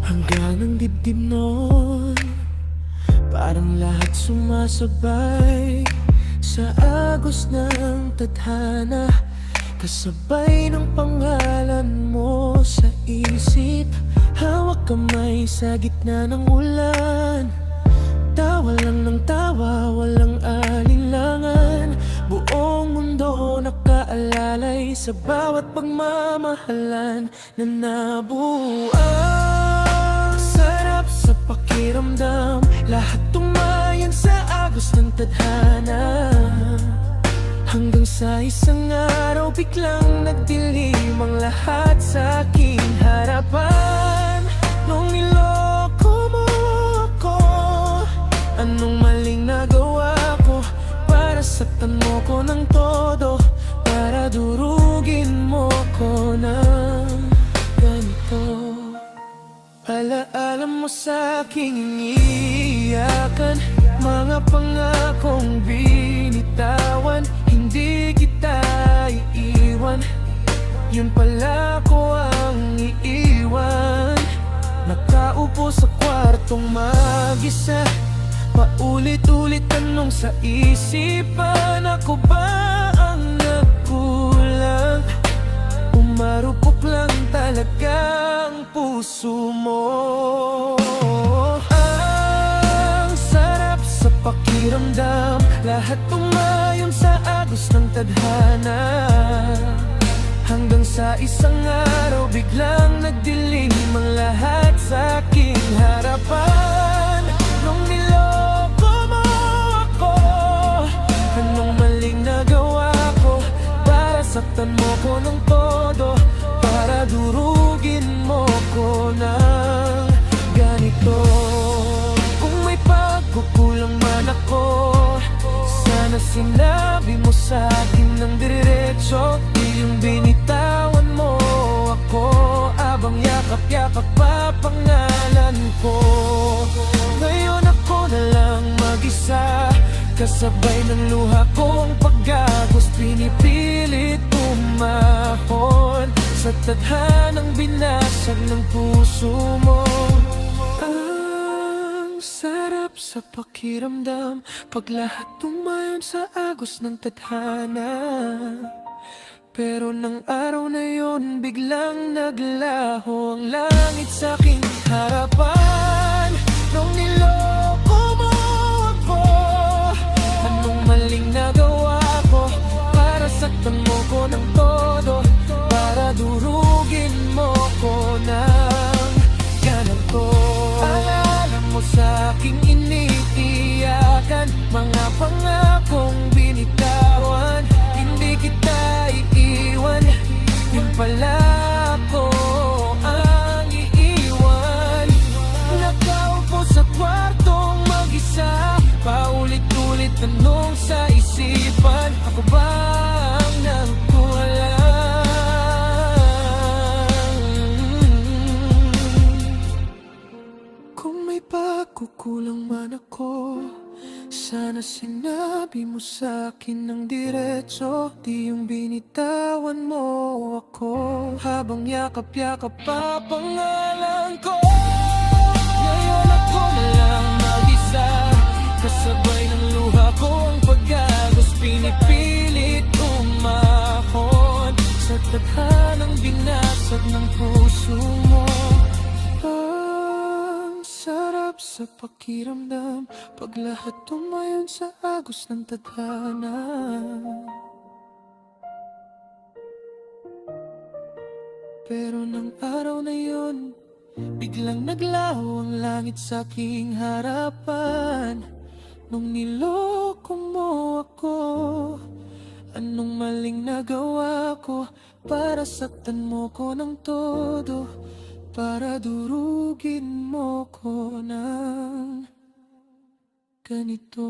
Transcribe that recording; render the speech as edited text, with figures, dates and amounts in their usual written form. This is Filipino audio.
Hanggang ang dibdib nun, parang lahat sumasabay sa agos ng tadhana. Kasabay ng pangalan mo sa isip, hawak kamay sa gitna ng ulan. Tawa lang ng tawa, walang alinlangan. Buong mundo nakaalalay sa bawat pagmamahalan na nabuang. Sarap sa pakiramdam, lahat tumayan sa agos ng tadhana. Hanggang sa isang araw biglang nagdilim ang lahat sa aking harapan. Nung niloko mo ako, anong maling nagawa ko para saktan mo ko ng todo, para durugin mo ko ng ganito? Alaala mo sa aking iniiyakan, mga pangakong binitawan. Hindi kita iiwan, yun pala ko ang iiwan. Nakaupo sa kwartong mag-isa, paulit-ulit tanong sa isipan. Ako ba ang nagkulang? Umarupok lang talaga ang puso mo. Ang sarap sa pakiramdam, lahat tumayon sa agos ng tadhana. Hanggang sa isang araw biglang nagdilim ang lahat sa aking harapan. Nung niloko mo ako, anong maling nagawa ko para saktan mo ko ng todo, para durugin mo ko ng ganito? Kung may pagkukulang man ako, sana sinabi mo sa akin ng diretso. Di yung binitawan mo ako, abang yakap-yakap pa pangalan ko. Ngayon ako na lang mag-isa, kasabay ng luha kong pag-agos. Pinipilit umahon sa tadhanang binasag ng puso mo. Ang sarap sa pakiramdam, pag lahat tumayon sa agos ng tadhana. Pero ng araw na yon biglang naglaho ang langit sa aking harapan. Nung niloko mo ako, anong maling nagawa ko para saktan mo ko ng todo, para durugin mo ko ng ganito? Alala mo sa aking iniiyakan, mga pangakong binitawan. Hindi kita iiwan, yun pala ako ang iiwan. Nakaupo sa kwartong mag-isa, paulit-ulit tanong sa isipan. Ako ba ang nagkulang? Kung may pagkukulang man ako, sana sinabi mo sa akin ng diretso. Di yung binitawan mo ako, habang yakap-yakap pa pangalan ko. Ngayon ako na lang mag-isa, kasabay ng luha ko ang pag-agos. Pinipilit umahon sa tadhanang binasag ng puso mo. Sarap sa pakiramdam, pag lahat tumayon sa agos ng tadhana. Pero ng araw na yon biglang naglaho ang langit sa aking harapan. Nung niloko mo ako, anong maling nagawa ko para saktan mo ko ng todo, para durugin mo ko ng ganito?